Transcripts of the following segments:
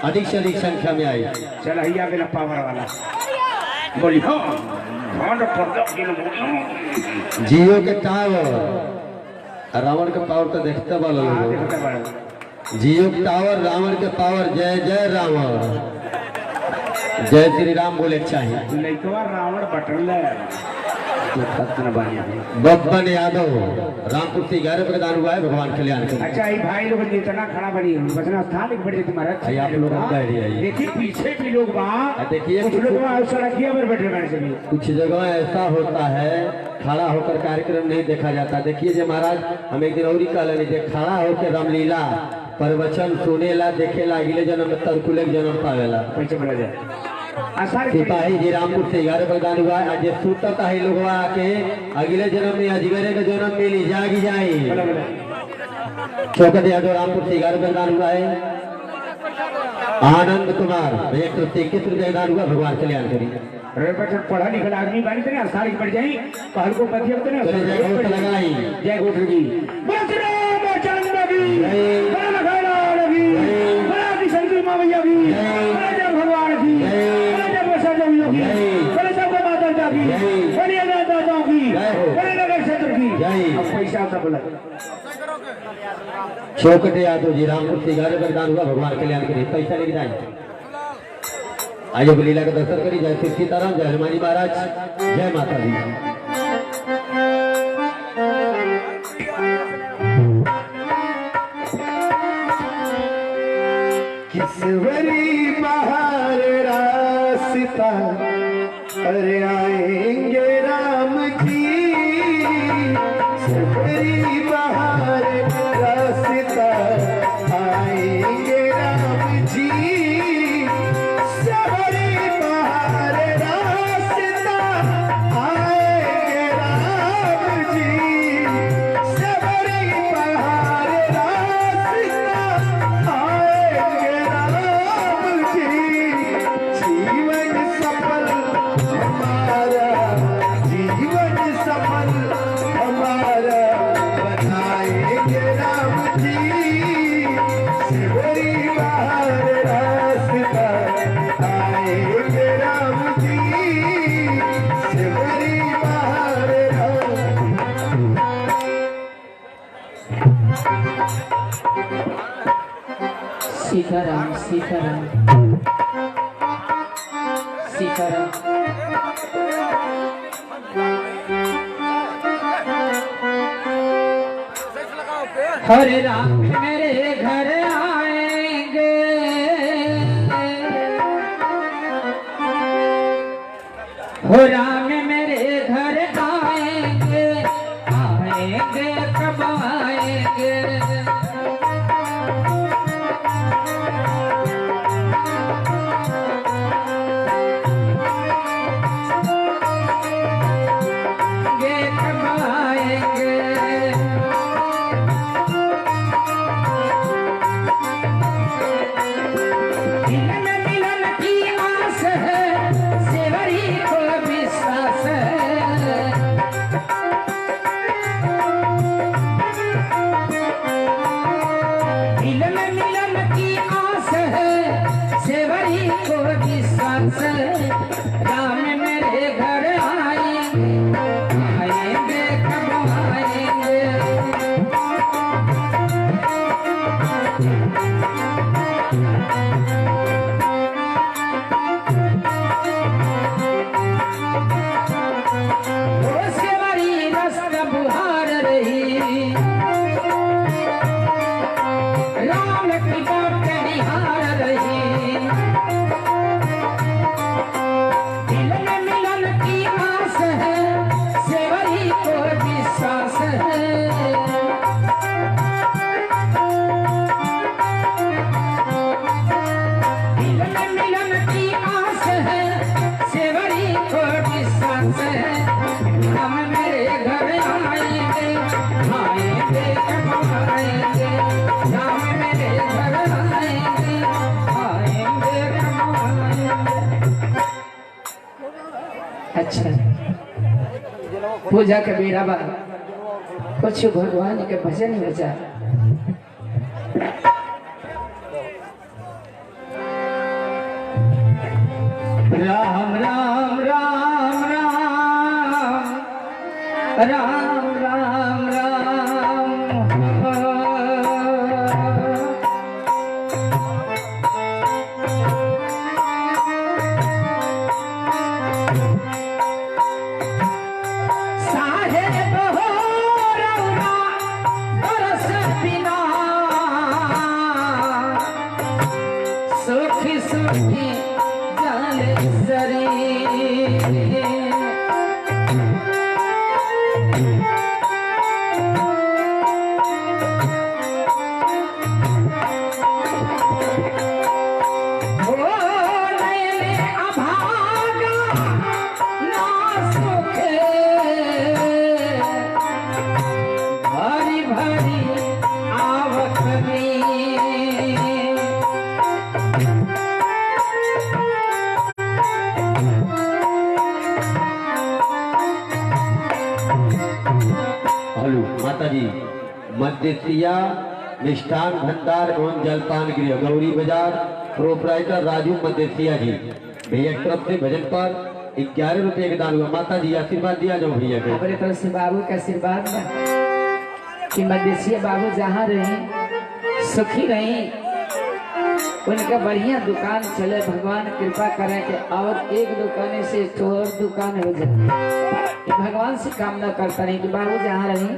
अधिक से अधिक संख्या में आई। चल हैया मेरा पावर वाला बोली हो जियो के टावर रावण के पावर तो देखते वाला जियो के टावर रावण के पावर। जय जय रावण जय श्री राम बोले चाहिए। रावण बटन बब्बन यादव रामपुर से 11 रुपए का दान हुआ है। भगवान कल्याण कर। अच्छा ये भाई लोग जितना खड़ा बनी बचना स्थान एक बड़े तुम्हारा आप लोग देखिए पीछे भी लोग वहाँ देखिए कुछ लोग सड़किया पर बैठे रहने से भी कुछ जगह ऐसा होता है खड़ा होकर कार्यक्रम नहीं देखा जाता। देखिए जी महाराज हम एक दिन और ही कह लेंगे खड़ा होकर रामलीला प्रवचन सुनेला देखेला अगले जन्म में तरकुले जन्म पावेला। पैसे बोला जाए सिपाही जी रामपुर से 11 बलिदान हुआ। आज सूतत है लोग आके अगले जन्म में अजगरे का जन्म मिली जागी जाए। शौकत यादव रामपुर से 11 बलिदान हुआ है। आनंद कुमार 121 बलिदान हुआ। भगवान कल्याण करी। पढ़ा लिखा आदमी बारी थे आसार पड़ जाये पहल को पतिया लगाई। जय गोठर की मावैया की भगवान की शौकत यादव जी रामपुर से 11 बलिदान हुआ। भगवान कल्याण करिए। पैसा लेके जाए आइए लीला का दर्शन करिए। जय श्री सीताराम जय हनुमान जी महाराज जय माता दी। किसवरी बहार रास्ता अरे आएंगे राम जी। किसवरी बहार रास्ता आएंगे राम जी। सबरी बहार रास्ता आएंगे राम जी। सबरी बहार रास्ता आएंगे जीवन सफल हमारा जीवन सफल हमारा बनाएंगे राम जी। सिवरी बाहर रास्ता आएंगे राम जी। सिवरी बाहर सीताराम सीताराम सीताराम। हरे राम मेरे घर आएंगे हो राम मेरे घर आएंगे आएंगे कब आएंगे। राम मेरे घर आएंगे आएंगे कब आएंगे। वो सेवरी रास्ता बुहार रही राम की बात निहार रही। हम मेरे घर आएंगे आएंगे कब आएंगे। राम मेरे घर आएंगे आएंगे कब आएंगे। अच्छा पूजा के बेरा बा कुछ भगवान के भजन बजा। राम राम राम राम राम राम राम साहेब हो रौना बरस बिना सुखी सुखी जाने सरी हेलो माता जी, मध्यसिया मिष्ठान भंडार एवं जलपान गृह गौरी बाजार, प्रोपराइटर राजू मध्यसिया जी, भैया की तरफ से भजन पर 11 रुपए के दान हुआ। माता जी आशीर्वाद दिया जाओ भैया के। हमारे तरफ से बाबू का आशीर्वाद बा कि मदेशिया बाबू जहाँ रहे सुखी रहे, उनका बढ़िया दुकान चले, भगवान कृपा करे कि और एक दुकान से एक और दुकान हो जाए। भगवान से कामना करता नहीं कि बाबू जहाँ रहे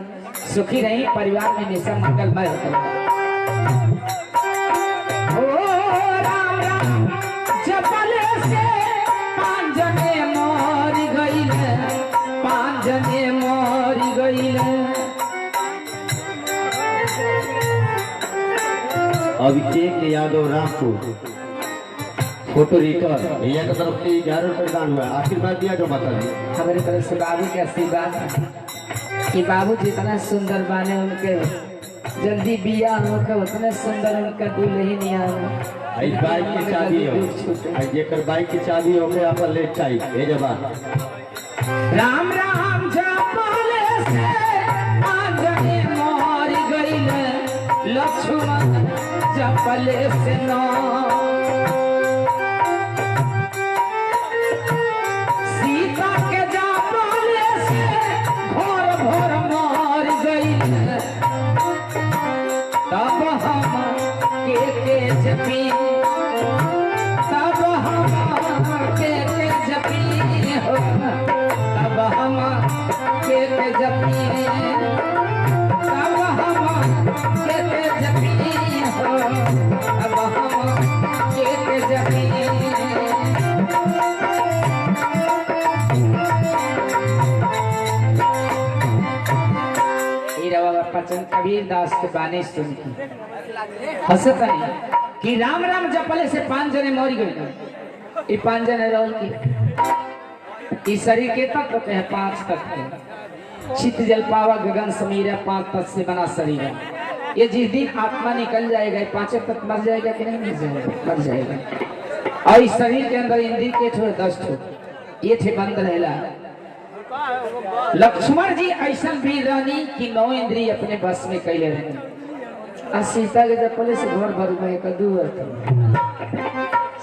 सुखी रहे, परिवार में हमेशा मंगलमय होता रहे। ओ राम राम जपले से पांजने मोर गइले, पांजने मोर गइले। अभिषेक यादव रामपुर, फोटो रिटर, भैया की तरफ से 11 रुपए दान हुआ। आशीर्वाद दिया जाओ माता जी। हमारे तरफ से बाबू के आशीर्वाद कि बाबू जितना सुंदर बने, उनके जल्दी बिया होकर उतने सुंदर उनका दुल्हन यहाँ। इस बाइक की चाबी हो, जेकर बाइक की चाबी हो गया पर लेट चाहिए हे जवान। राम राम जपले से पांजने मोर गइले, लक्ष्मण जपले से नो। सीता के जपले से भोर भोर मोर गइले, तब हम के जपी, तब हम के जपी हो, तब हम के जपी, तब हम के जपी हो, तब हम के जपी। पचन कबीर दास के बानी सुन की हंसत नहीं कि राम राम जपले से 5 जने मर गए। ये 5 जने रह की इस शरीर के तत्व होते हैं 5 तत्व, चित्त जल पावा गगन समीरा, 5 तत्व से बना शरीर है। ये जिस दिन आत्मा निकल जाएगा, 5 तत्व मर जाएगा कि नहीं मर जाएगा? मर जाएगा। और इस शरीर के अंदर इंद्रिय के छोड़ 10 ठो ये थे बंद रहेला। लक्ष्मण जी ऐसा भी रहनी कि 9 इंद्रिय अपने बस में कैले रहनी। सीता के जपले से घर भर में कदू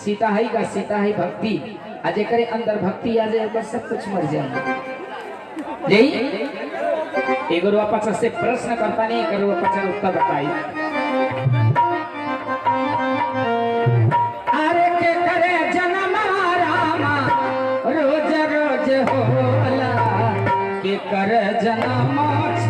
सीता है का सीता है भक्ति, आज करे अंदर भक्ति आ जाए बस सब कुछ मर जाए। यही एगो वापस से प्रश्न करता नहीं, करो वापस उत्तर बताई। अरे के करे जन्म रामा रोज रोज होला, के कर जन्म मास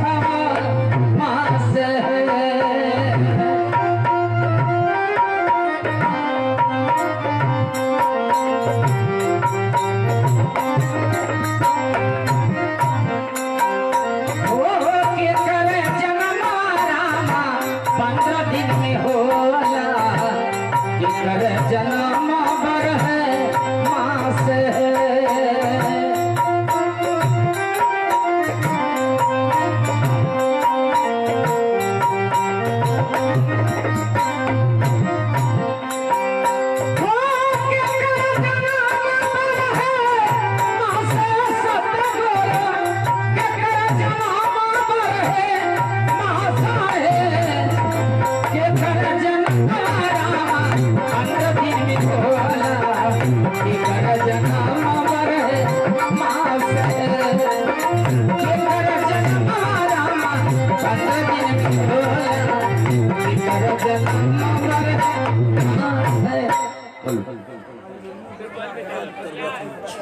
जन्म बर है मास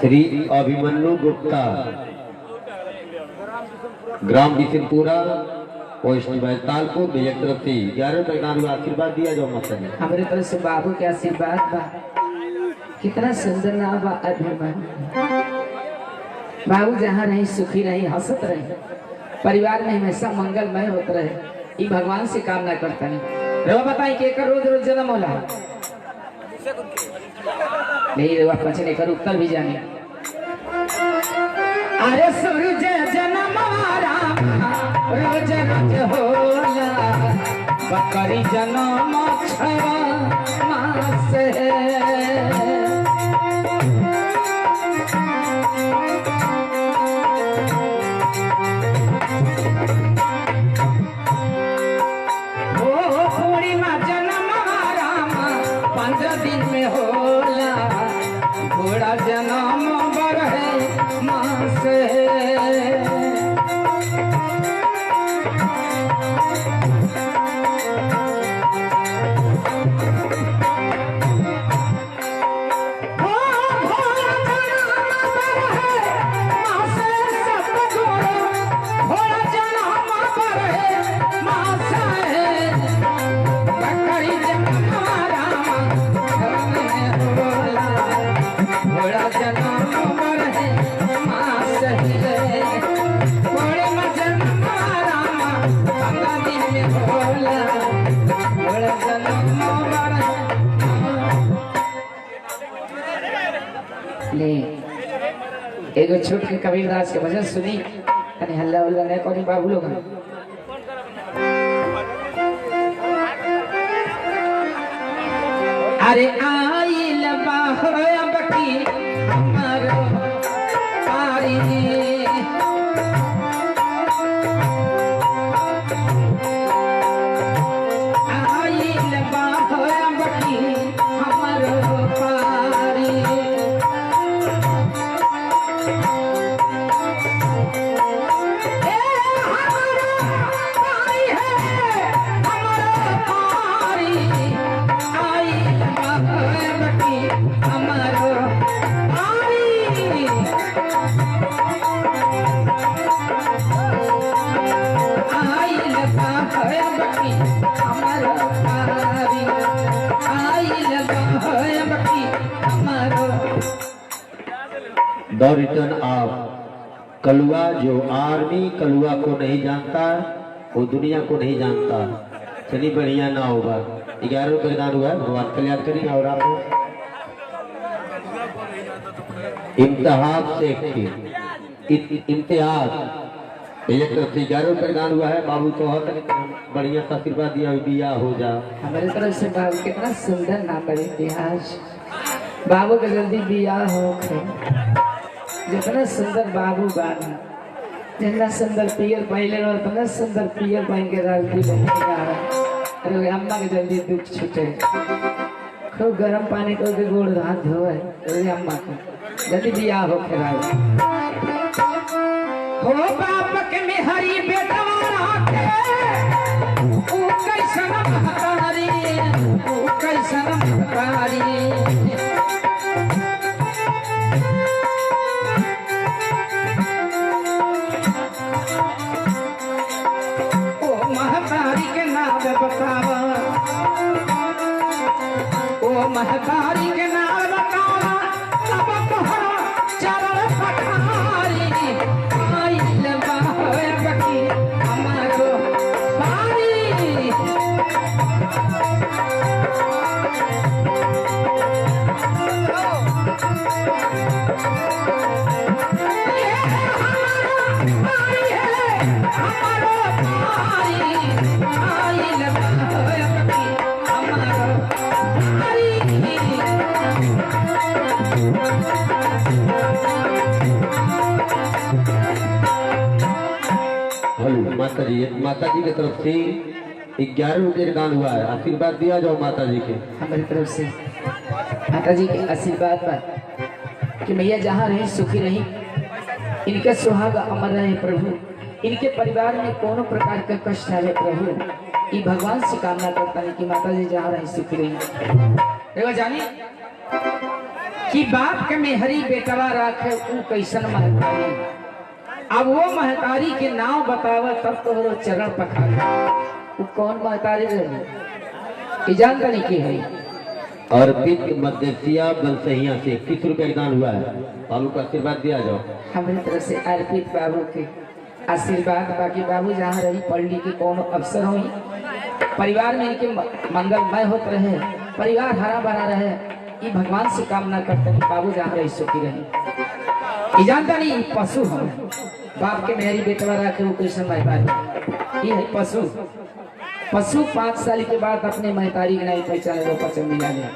श्री अभिमन्यु गुप्ता, ग्राम बिशनपुरा, पोस्ट तालपुर, भैया तरफ से 11 तक नाम आशीर्वाद दिया जाओ माता जी। हमारे तरफ से बाबू के आशीर्वाद बा। कितना सुंदर नाम बा अभिमन्यु। बाबू जहाँ रही सुखी रही, हंसत रही, परिवार में हमेशा मंगलमय होते रहे, ये भगवान से कामना करता है। रवा बताई के कर रोज रोज जन्म होला नहीं रवा पछने कर उत्तर भी जाने। अरे सूरज जन्म रोज रोज होला, बकरी जन्म छवा मास जन्म बरहे मास एगो छोट के कबीरदास के भजन सुनी कहीं हल्ला उल्ला नहीं करी बाबू लोग। अरे आइल बाहब की हमर पारी, आइल बाहब की हमर पारी, द रिटर्न ऑफ कलुआ। जो आर्मी कलुआ को नहीं जानता वो दुनिया को नहीं जानता। चलिए बढ़िया ना होगा। 11 रुपये दान हुआ है, भगवान कल्याण करें। और आपको इम्तिहाज से इम्तिहाज एक तरफ से 11 रुपये दान हुआ है। बाबू को बढ़िया सा आशीर्वाद दिया, बिया हो जा। हमारे तरफ से बाबू कितना सुंदर नाम है इतिहास। बाबू के जल्दी बिया हो, जितना सुंदर बाबू बानी, जितना सुंदर पियर पहले और उतना सुंदर पियर पहन के राजदी बनेगा। अरे अम्मा के जल्दी दुख छूटे, खूब गर्म पानी को के गोड़ हाथ धोए। अरे अम्मा के जल्दी बिया हो खराब हो। बाप के में हरी बेटा के ओ कैसन महतारी, ओ कैसन महतारी। बतावा ओ महतारी के नाम बतावा, सब तोहरा चरण पठारी। आइल बाहब की हमारो बारी, माता जी की तरफ से 11 रुपये का दान हुआ है। आशीर्वाद दिया जाओ माता जी के। हमारी तरफ से माता जी के आशीर्वाद पर कि मैया जहाँ रहे सुखी रही, इनके सुहाग अमर रहे प्रभु, इनके परिवार में कोनो प्रकार का कष्ट आए प्रभु। ये भगवान से कामना करता है कि माता जी जहाँ रहे सुखी रही। देखो जानी कि बाप के मेहरी बेटवा राखे ऊ कैसन महतारी। अब वो महतारी के नाम बतावा तब तो चरण पखारे। वो कौन महतारी रही जानता नहीं की है। अर्पित मध्यसिया बलसहिया से 21 रुपए का दान हुआ है। बाबू को आशीर्वाद दिया जाओ। हमारी तरफ से अर्पित बाबू के आशीर्वाद। बाकी बाबू जहाँ रही पढ़ लिख के कौन अवसर हुई, परिवार में इनके मंगलमय होते रहे, परिवार हरा भरा रहे, ये भगवान से कामना करते हैं। बाबू जहाँ रही सुखी रही। जानता नहीं पशु हम बाप के मेहरी बेटवा रखे वो कृष्ण महतारी। ये है पशु। पशु 5 साल के बाद अपने महतारी के नहीं पहचाने वो पशु मिला गया।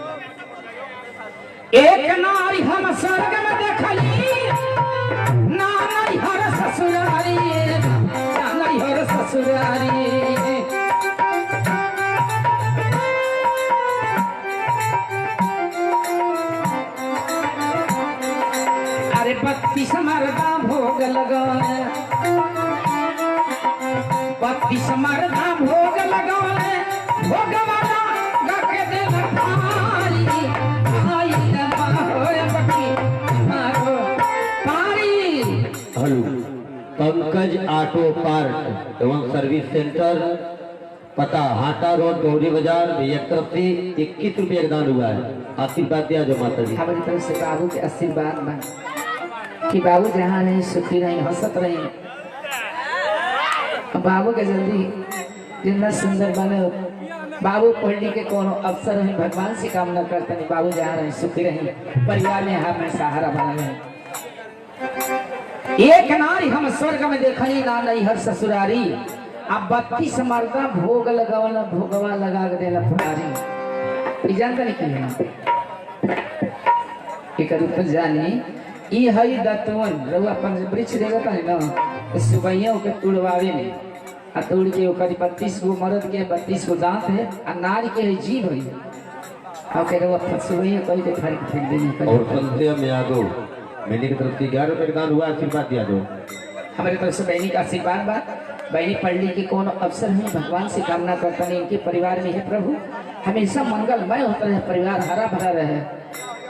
एक नारी हम स्वर्ग में देखली, ना नहीं हर ससुरारी, ना नहीं हर ससुरारी। अरे 32 मर्दा भोग लगाए, 32 मर्दा भोग लगाए, भोगवाला गके दे भारी, आई न होए बकी मारो पारी। हेलो, पंकज ऑटो पार्ट एवं सर्विस सेंटर, पता हाटा रोड गौरी बाजार, भैया तरफ से 21 रुपए का दान हुआ है। आशीर्वाद दिया जो माता जी। हमारी तरफ से बाबू के आशीर्वाद में कि बाबू जहाँ रहे सुखी रहे, हंसत रहे। बाबू के जल्दी जितना सुंदर बने। बाबू पढ़ लिख के कोनो अवसर है, भगवान से कामना करते हैं। बाबू जहाँ रहे सुखी रहे, परिवार में हमें सहारा बना रहे। एक नारी हम स्वर्ग में देखली, ना नहीं हर ससुरारी। अब 32 मर्दा भोग लगावला, भोगवा लगा के देला पुरारी। जानता नहीं की जानी ई हई दतवन रउआ अपन वृक्ष देखता है ना, सुबहियों के तुड़वावे में आ तोड़ के ओकर 32 गो मर्द के 32 गो दांत है आ नारी के है जीभ है। और के रउआ सुबहियों कहीं के फेंक देनी। और संध्या में यादव मेरी की तरफ से 11 रुपए का दान हुआ। आशीर्वाद दिया दो। हमारे तरफ से बहनी का आशीर्वाद बा। बहनी पढ़ लिख के कौन अवसर है, भगवान से कामना करता नहीं इनके परिवार में है प्रभु हमेशा मंगलमय होता रहे, परिवार हरा भरा रहे।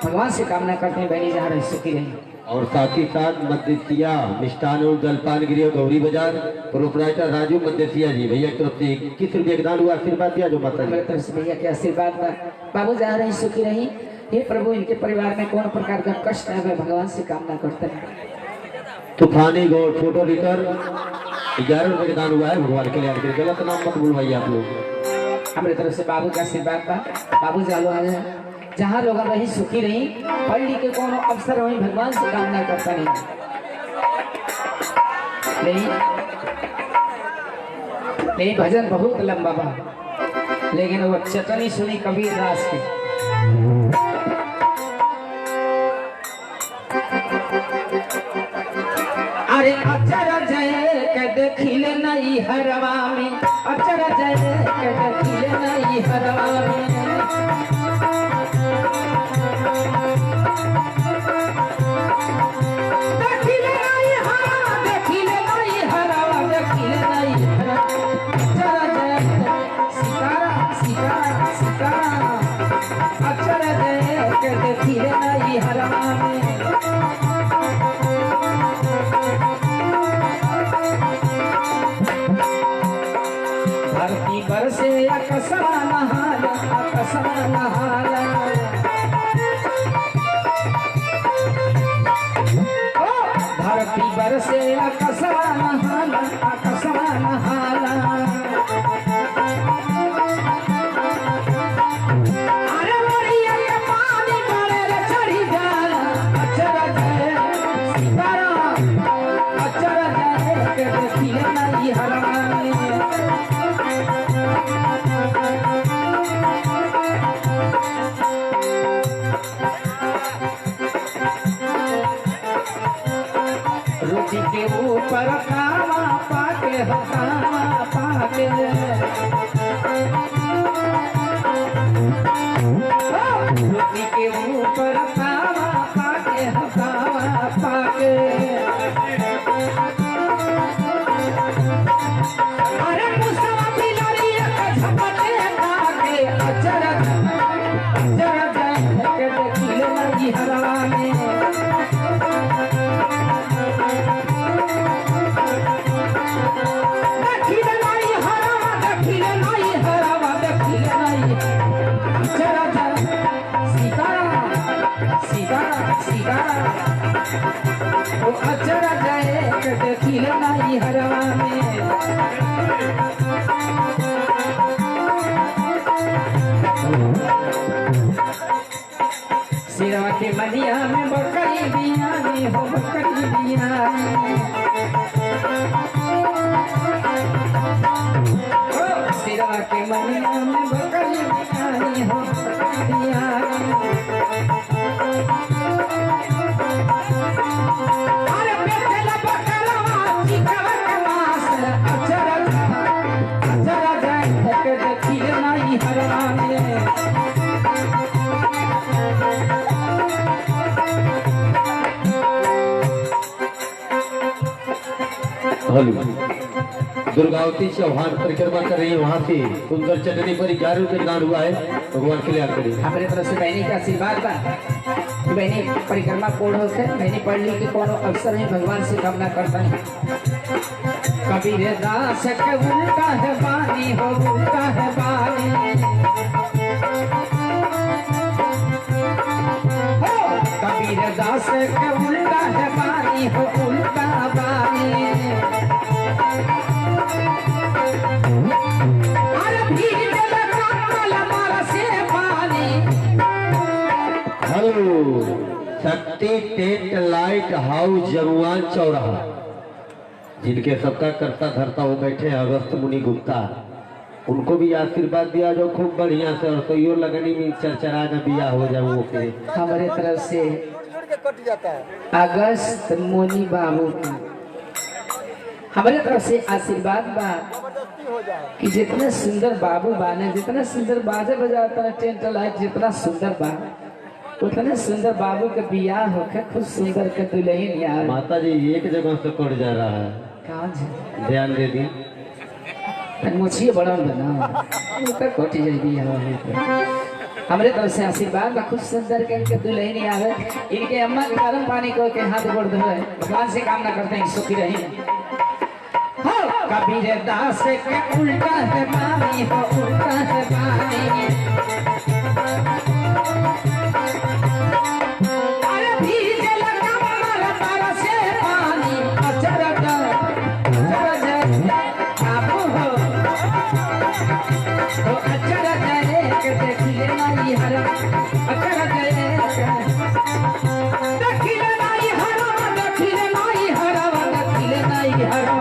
भगवान से कामना करते हैं बहनी जहाँ रहे सुखी रहे। और साथ ही साथ मध्यसिया मिष्ठान और जलपान गिरी गौरी बाजार प्रोपराइटर राजू मध्यसिया जी, भैया की तरफ से 21 रुपए का दान हुआ। आशीर्वाद दिया जो माता जी। तरफ से भैया के आशीर्वाद बा। बाबू जहाँ रही सुखी रही। हे प्रभु इनके परिवार में कौन प्रकार का कष्ट है, भगवान से कामना करते हैं। तूफानी गौर फोटो लेकर 11 रुपए का दान हुआ है। भगवान के लिए गलत नाम मत भूलवाइए आप लोग। हमारे तरफ से बाबू का आशीर्वाद बा। बाबू जालो आ जाए जहाँ लोग रही सुखी रही, पढ़ लिख के कोनो अवसर वही भगवान से कामना करता नहीं। नहीं भजन बहुत लंबा बा, लेकिन वो चटनी सुनी कबीर दास की। अरे अचर जय के देखिले नहीं हरवा में, अचर जय के देखिले नहीं हरवा में। देखिले नहीं हरवा, देखिले नहीं हरवा, देखिले नहीं हरवा। अचर जय सितारा सितारा सितारा, अचर जय के देखिले नहीं हरवा में। धरती पर से अकसरा नहाला, अकसरा नहाला। धरती पर से अकसरा नहाला, अकसरा नहाला। अरे मरिया के पानी मारे रे चढ़ी जाला, अचर जय सितारा, अचर जय के देखिले नहीं हरवा में। रोटी के ऊपर कावा पाके हकावा पाके, रोटी के ऊपर कावा पाके हकावा पाके। अरे मुसवा बिलारी एक झपटे ताके, अचर अचर के देखिले नहीं हरवा सीता ओ अचरा जाए के देखिल नहीं हरवा में सिरवा के मनिया में बकरी बियानी हो बकरी बियानी सिरवा के मनिया में बकरी बियानी हो बकरी बियानी अरे बेचला बकरवा चिकवा के मांस अचरा जाए के देखिल नहीं हरवा में हेलो दुर्गावती चौहान परिक्रमा कर रही है, वहाँ से सुंदर चटनी पर 11 रुपये दान हुआ है, भगवान के लिए याद करिए। हमारे तरफ से बहनी का आशीर्वाद बा बहनी परिक्रमा पूर्ण होते बहनी पढ़ ली कि कोनो अवसर है भगवान से कामना करता है कबीर दास के उल्टा है बानी हो उल्टा है बानी हो कबीर दास के उल्टा है बानी हो उल्टा बानी हेलो शक्ति टेंट लाइट हाउस जमुआन चौराहा, जिनके सबका करता धरता वो बैठे हैं अगस्त मुनि गुप्ता, उनको भी आशीर्वाद दिया जो खूब बढ़िया से और सही लगनी में चरचरा का बिया हो जाए वो के हमारे तरफ से अगस्त मुनि बाबू की हमारे तरफ से आशीर्वाद बा कि जितना सुंदर बाबू बाने जितना सुंदर बाजे बजाता है टेंट लाइट जितना सुंदर बा उतने सुंदर बाबू के बियाह होके खुद सुंदर के दुल्हन यार माता जी एक जगह से कट जा रहा है, कहाँ जी ध्यान दे दी मुझे बड़ा बना उतर कोटी जाएगी हमारे तरफ से आशीर्वाद बा खुद सुंदर के इनके दुल्हन यार इनके अम्मा के गर्म पानी को के हाथ गोड़ धोए भगवान से कामना करते हैं सुखी रहे कबीर दास के उल्टा है बानी हो उल्टा है बानी अरे भीगे लगा मारा तारा से पानी अचरा जाए बाबू हो अचरा जाए के देखिले नहीं हरा अचरा जाए देखिले नहीं हरा देखिले नहीं हरा देखिले नहीं हरा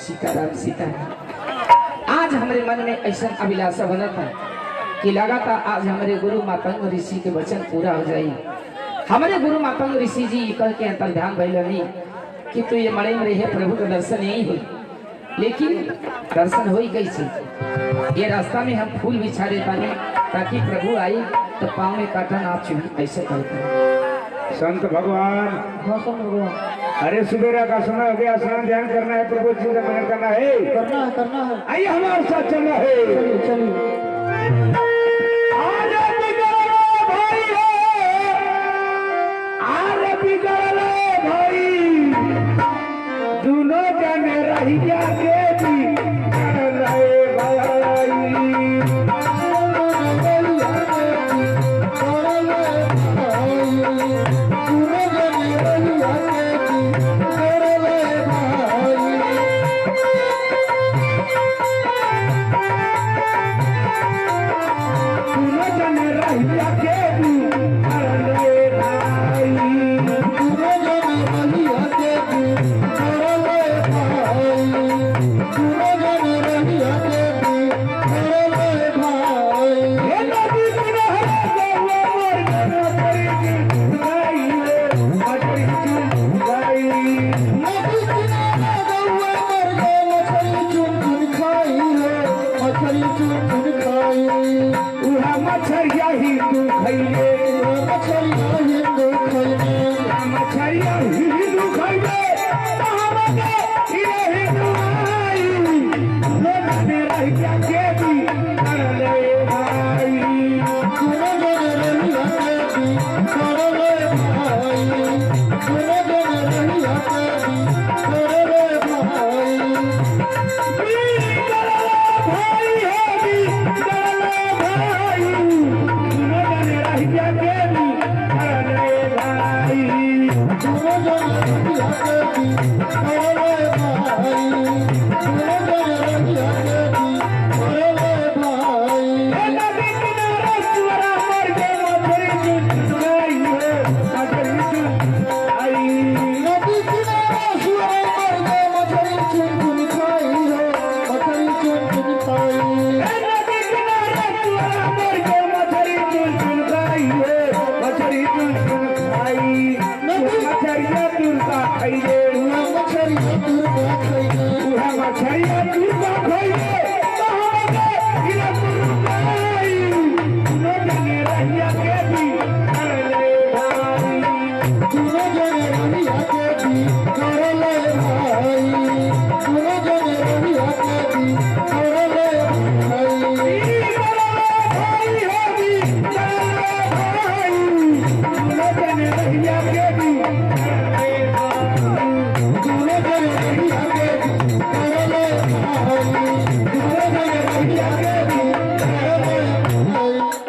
सीताराम सीताराम आज हमारे मन में ऐसा अभिलाषा बना था कि लगातार आज हमारे गुरु मातंग ऋषि के वचन पूरा हो जाए। हमारे गुरु मातंग ऋषि जी कह के अंतर ध्यान भैल नहीं कि तू ये मड़े में रहे प्रभु का दर्शन यही हुई, लेकिन दर्शन हो ही कैसे ये रास्ता में हम फूल बिछा देता नहीं ताकि प्रभु आई तो पाँव में काटा ना चुभी ऐसे करते संत भगवान अरे सुबेरा का समय हो गया, स्नान ध्यान करना है, प्रभु जी का भजन करना है आइए हमारे साथ चलना है चलिए दोनों जने रहिया के भी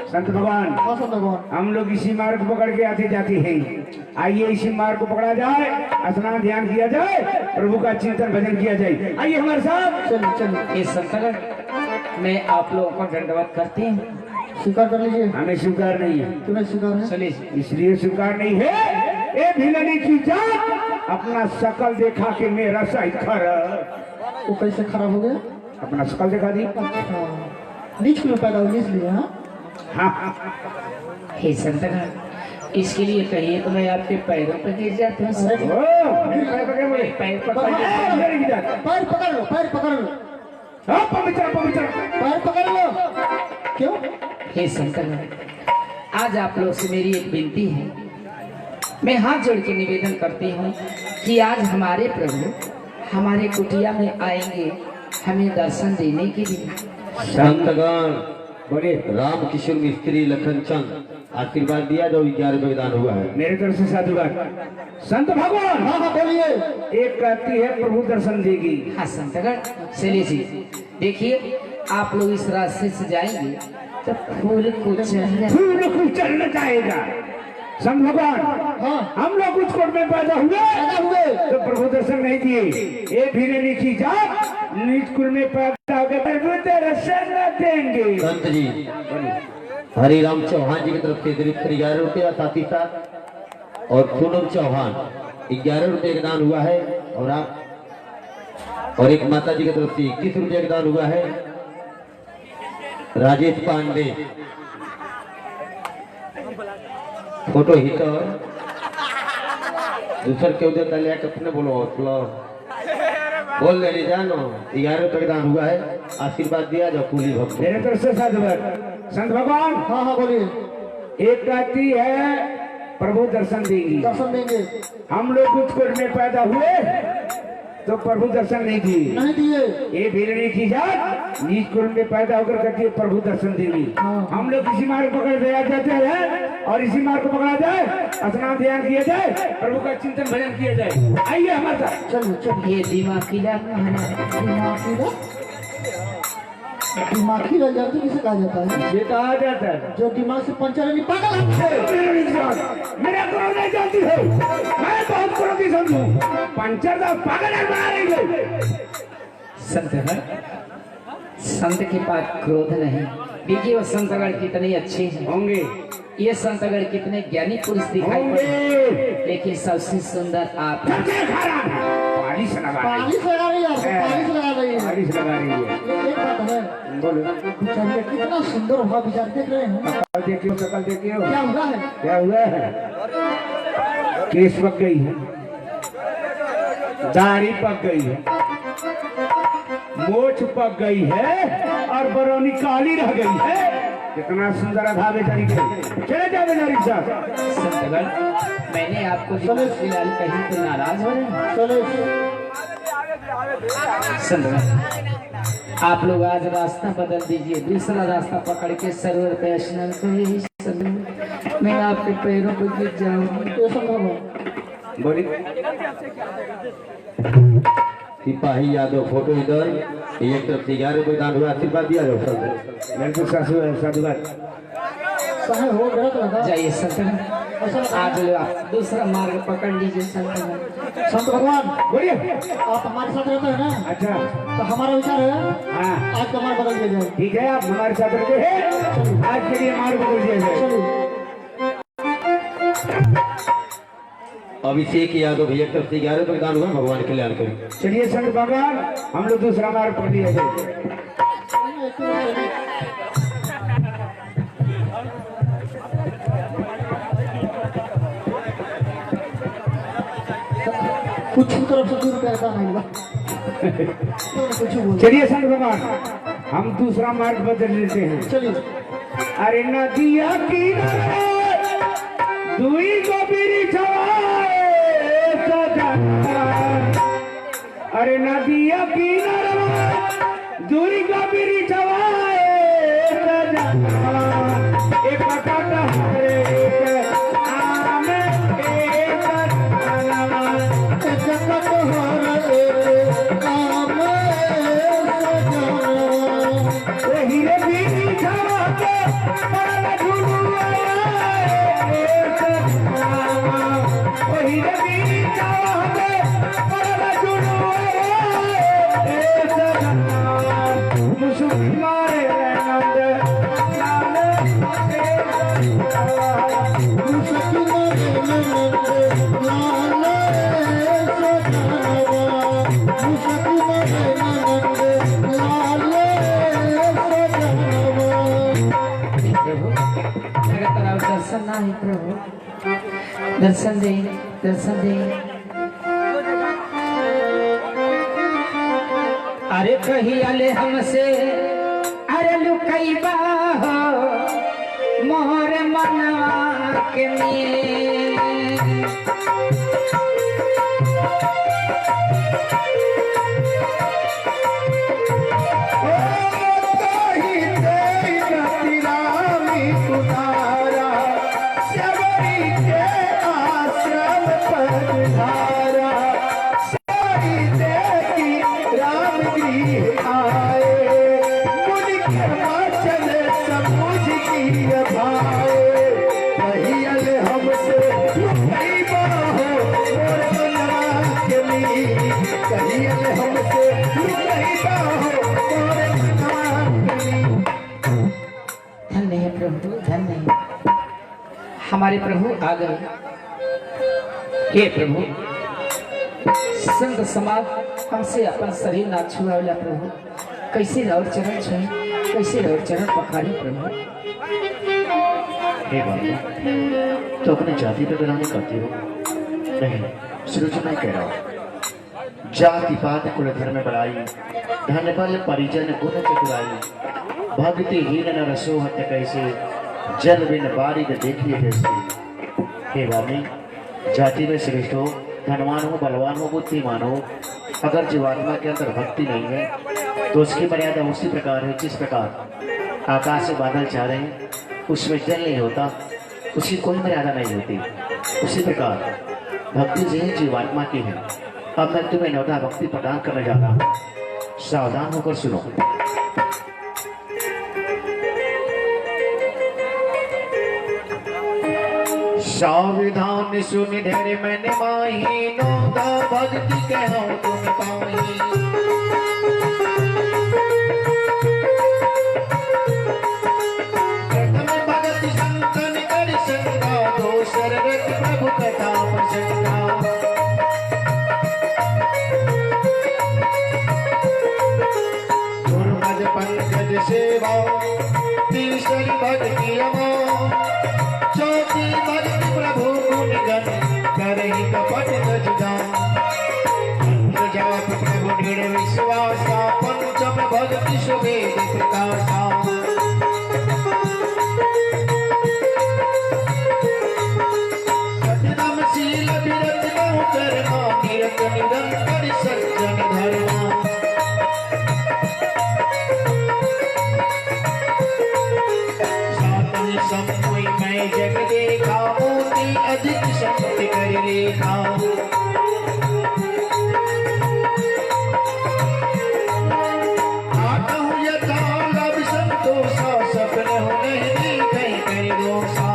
संत भगवान हम लोग इसी मार्ग पकड़ के आते जाते हैं। आइए इसी मार्ग को पकड़ा जाए, स्नान ध्यान किया जाए, प्रभु का चिंतन भजन किया जाए। आइए हमारे साथ। चलो चलो। ये संतगण मैं आप लोगों को दंडवत करती हूँ, स्वीकार कर लीजिए। हमें स्वीकार नहीं है। तुम्हें स्वीकार है? चलिए। इसलिए स्वीकार नहीं है। ये भिलनी की जात अपना शकल देखा के मेरा सही खरा। वो कैसे खराब हो गया? अपना शकल दिखा दी। नीच में पैदा हुई इसलिए। हाँ, हे संतगण इसके लिए कहिए तो मैं आपके पैरों पर गिर जाता हूँ। पैर पकड़ बोले, पैर पकड़ पैर पकड़ लो, पैर पकड़ लो, पवित्र पवित्र पैर पकड़ लो। क्यों? हे संतगण आज आप लोग से मेरी एक विनती है। मैं हाथ जोड़ के निवेदन करती हूँ कि आज हमारे प्रभु हमारे कुटिया में आएंगे हमें दर्शन देने के लिए। संतगण बोले राम किशोर मिस्त्री लखन चंद आशीर्वाद दिया जो 11 का विधान हुआ है। मेरे तरफ से साधुवाद। संत भगवान हाँ हाँ बोलिए। एक कहती है प्रभु दर्शन देगी। हाँ संतगण चलिए जी। देखिए आप लोग इस रास्ते से जाएंगे तो फूल को चढ़ना। फूल को चढ़ना चाहेगा। संत भगवान हाँ हम लोग कुछ कोट में पैदा हुए तो प्रभु दर्शन नहीं दिए। ये भी लिखी जा नीच कुल में पैदा हो गए प्रभु दर्शन न देंगे। संत जी हरिराम चौहान जी की तरफ से दरिद्र 11 रुपया साथ ही साथ और पूनम चौहान 11 रुपये का दान हुआ है। और एक माता जी की तरफ से 21 रुपये का दान हुआ है। राजेश पांडे फोटो हिट दूसर क्यों देता लिया कितने बोलो बोल ले जानो 11 रुपये का दान हुआ है। आशीर्वाद दिया जो कुली भक्त। मेरे तरफ से साधुवाद। संत भगवान हाँ हाँ बोलिए। एक कहती है प्रभु दर्शन देंगी। दर्शन देंगे। हम लोग कुछ कोट में पैदा हुए तो प्रभु दर्शन नहीं दिए। नहीं दिए। ये भीलनी की जात नीच कुल में पैदा होकर कहती है प्रभु दर्शन देंगी। हाँ। हम लोग इसी मार्ग पकड़ दिया जाते हैं और इसी मार्ग को पकड़ा जाए, स्नान ध्यान किया जाए, प्रभु का चिंतन भजन किया जाए। आइए हमारे साथ। चलिए चलिए। ये दिमागी दिमागी रह जाती किसे कहा जाता है? ये कहा जाता है जो दिमाग से पंचर नहीं पागल है। मेरा क्रोध नहीं जानती है। मैं बहुत क्रोधी समझू। पंचर का पागल बना रही है। संतगण संत के पास क्रोध नहीं। देखिए वो संतगण कितने अच्छे हैं, होंगे ये संतगण कितने ज्ञानी पुरुष दिखाई पड़े, होंगे लेकिन सबसे सुंदर आप हैं। सबसे खराब है पालिश लगा रही पालिश लगा रही है। पालिश लगा रही है। पालिश लगा रही है। एक बात है। बोलो बेचारे कितना सुंदर हुआ। विचार देख रहे हैं शकल देखियो, शकल देखियो। क्या हुआ है? क्या हुआ है? केस पक गई है, दाढ़ी पक गई है, मोछ पक गई है और बरौनी काली रह गई है। कितना सुंदर अधा बेचारी के। चले जाओ बेचारी साहब। संतगण मैंने आपको फिलहाल कहीं तो नाराज हो रहे हैं। चलो संतगण आप लोग आज रास्ता बदल दीजिए, दूसरा रास्ता पकड़ के सरोवर पे स्नान करिए। संतगण मैं आपके पैरों पर गिर जाऊंगी। ये संभव। बोली सिपाही यादव फोटो इधर एक तरफ से 11 रुपये दान हुआ। आशीर्वाद दिया जाओ सब। मेरे को साधुवाद। साहब हो गया तो लगा। जाइए संतगण आज आप दूसरा मार्ग पकड़ लीजिए संत भगवान। संत भगवान बोलिए। आप हमारे साथ रहते हैं ना, अच्छा तो हमारा विचार है हाँ आज का मार्ग बदल दिया जाए। ठीक है, आप हमारे साथ रहते हैं, आज के लिए मार्ग बदल दिया जाए। चलिए अभिषेक यादव भैया की तरफ से 11 रुपये दान हुआ, भगवान कल्याण करें। चलिए संत भगवान, हम लोग दूसरा मार्ग पकड़ लिया जाए। कुछ तरफ से 2 रुपया का नहीं हुआ। कुछ बोल चलिए संत भगवान, हम दूसरा मार्ग बदल लेते हैं। चलिए। अरे नदिया की दुई को बिरिछवाए सजना, अरे नदिया की दुई को बिरिछवाए सजना, एक काटा हरे आम एक अलवा, एक कटहर एक आम सजना, हीरे बिरिछवा के बड़ा झुलुआ हीरे बिरिछवा के बड़ा झुलुआ मुसलमारे नंद प्रभु मेरे तरफ दर्शन ना ही प्रभु, दर्शन दे, दर्शन दे। अरे कही अले हमसे अरे लुकैबा हो मोहर मनवा के में, धन्य है प्रभु, धन्य है हमारे प्रभु आ गए। हे प्रभु, संत समाज हमसे अपन शरीर ना छुआवला प्रभु, कैसे रौर चरण छुए, कैसे रौर चरण पखारी प्रभु। हे बाबा, तो अपने जाति पे बनाने करती हो? नहीं, सिर्फ नहीं कह रहा हूँ। जाति पात कुल धर्म बढ़ाई, धन बल परिजन गुण चतुराई, भक्ति हीन न रसो हत कैसे, जल बिन बारिद देखिए कैसे। हे वामी, जाति में श्रेष्ठ हो, धनवान हो, बलवान हो, बुद्धिमान हो, अगर जीवात्मा के अंदर भक्ति नहीं है तो उसकी मर्यादा उसी प्रकार है जिस प्रकार आकाश से बादल चाह रहे हैं, उसमें जल नहीं होता, उसकी कोई मर्यादा नहीं होती। उसी प्रकार भक्ति जो है जीवात्मा की है। अब मैं तुम्हें नवधा भक्ति प्रदान करने जा रहा हूँ, सावधान होकर सुनो। सावधान सुन धैर्य मैंने माही, नवधा भक्ति कहो तुम पाही। प्रथम भगत संतन कर संगा, दोसर रत प्रभु कथा प्रसंगा। गुरुपद पंकज सेवा, तीसरी भक्ति अमो, चौथी भक्ति प्रभु गुण गण, करहि कपट गज दान। मंत्र जाप प्रभु दृढ़ विश्वासा, पंचम भक्ति सुवेद प्रकाशा। सतनाम शील विरत बहु कर्मा, निरत निरंतर सज्जन धर्मा। सातन समोई मैं जग देखा, मोती अधिक संत कर लेखा। आठहु यथा लभ संतोषा, सपन हो नहीं कहीं कहीं दोषा।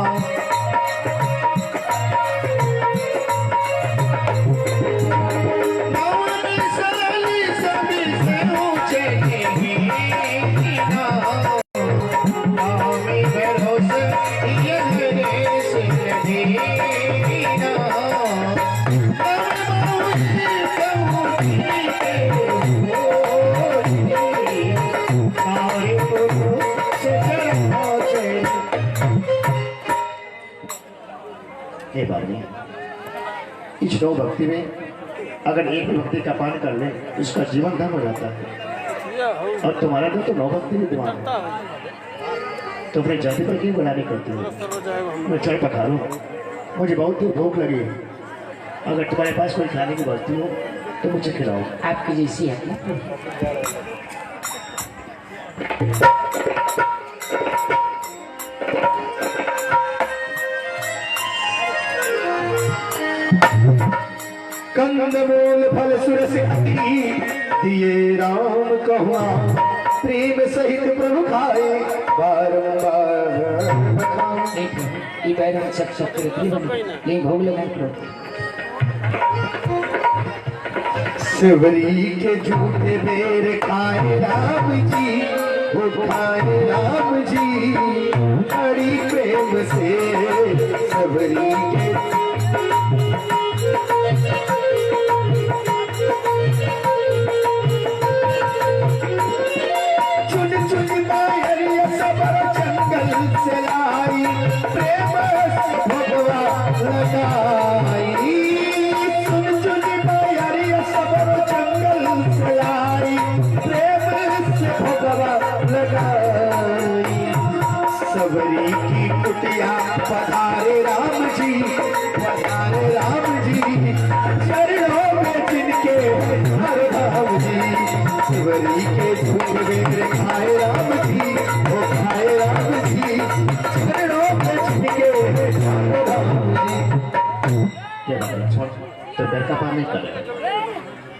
हे बाबरी, इस 9 भक्ति में अगर एक भक्ति का पान कर ले तो उसका जीवन धन हो जाता है। और तुम्हारा तो 9 भक्ति विद्वान है, तो अपने जाति पर क्यों बुलाने करती हो? मैं चल पधारो, मुझे बहुत ही भूख लगी है। अगर तुम्हारे पास कोई खाने की वस्तु हो तो मुझे खिलाओ। आपकी जैसी है। कंद मूल फल सुरस दिए राम कहुआ, प्रेम सहित प्रभु खाए बारंबार। ये बैर हम सब ले भोग लगा करो। शिवरी के झूठे बेर खाए राम जी, वो खाए राम जी बड़ी प्रेम से। शिवरी के चुन चुन मायरिया सबर जंगल से लाई, प्रेम से भगवा लगाई। चुन चुन मायरिया सबर जंगल से लाई, प्रेम से भगवा लगाई। सबरी की कुटिया पधारे राम जी, पधारे राम जी चरणों में जिनके हर राम जी। शिवरी के झूठ बेर खाए राम जी, वो खाए राम जी चरणों में जिनके हर राम जी। क्या बात है, छोड़ तो बेर का पान नहीं कर।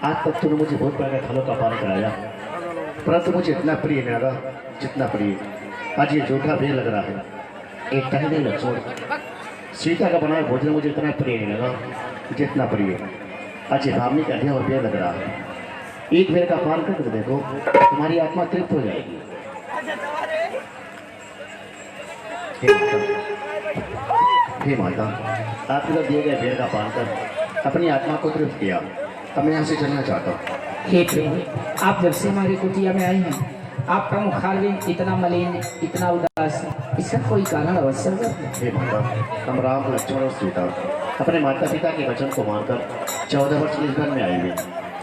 आज तक तूने मुझे बहुत प्रकार फलों का पान कराया, परंतु मुझे इतना प्रिय नहीं लगा जितना प्रिय आज ये जूठा बेर लग रहा है। एक टहने लग छोड़, सीता का बनाया भोजन मुझे इतना प्रिय नहीं लगा जितना प्रिय आज ये भावनी का दिया और बेर लग रहा है। एक बेर का पान करके देखो, तुम्हारी आत्मा तृप्त हो जाएगी। हे माता, आपके दिए गए बेर का पान कर अपनी आत्मा को तृप्त किया। अब मैं यहाँ से चलना चाहता हूँ। हे प्रभु, आप जब से हमारी कुटिया में आई हैं, आपका मुखारविंद इतना मलिन, इतना उदास है, इसका कोई कारण अवश्य होगा। हे माता, हम राम, लक्ष्मण और सीता अपने माता पिता के वचन को मानकर 14 वर्ष इस घर में आए हुए,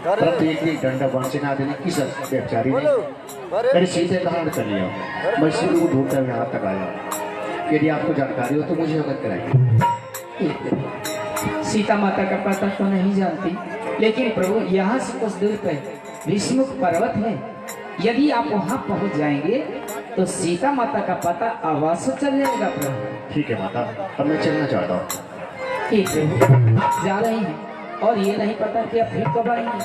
परंतु एक दंड वंश ना देने की बेचारी ने मेरे सीधे कारण कर लिया। मैं इसी को ढूंढता हुआ यहाँ तक आया। यदि आपको जानकारी हो तो मुझे अवगत कराइए। सीता माता का पता तो नहीं जानती, लेकिन प्रभु यहाँ से कुछ दूर पर विष्णुक पर्वत है। यदि आप वहाँ पहुँच जाएंगे तो सीता माता का पता अवश्य चल जाएगा प्रभु। ठीक है माता, अब मैं चलना चाहता हूँ। ठीक है, आप जा रही हैं और ये नहीं पता कि आप फिर कब आएंगे,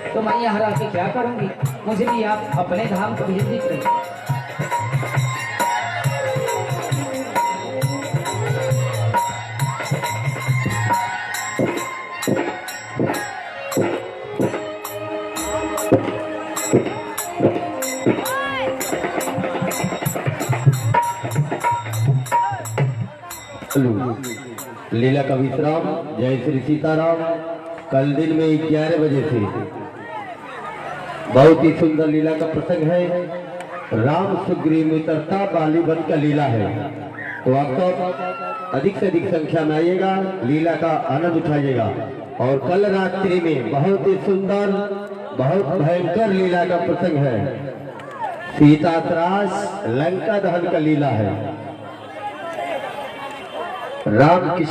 तो मैं यहाँ रह के क्या करूँगी। मुझे भी आप अपने धाम को भेज दीजिए। लीला का विश्राम। जय श्री सीताराम। कल दिन में 11 बजे से बहुत ही सुंदर लीला का प्रसंग है। राम सुग्रीव मित्रता बाली वन का लीला है, तो आप तो अधिक से अधिक संख्या में आइएगा, लीला का आनंद उठाइएगा। और कल रात्रि में बहुत ही सुंदर, बहुत भयंकर लीला का प्रसंग है। सीता त्रास लंका दहन का लीला है। राम की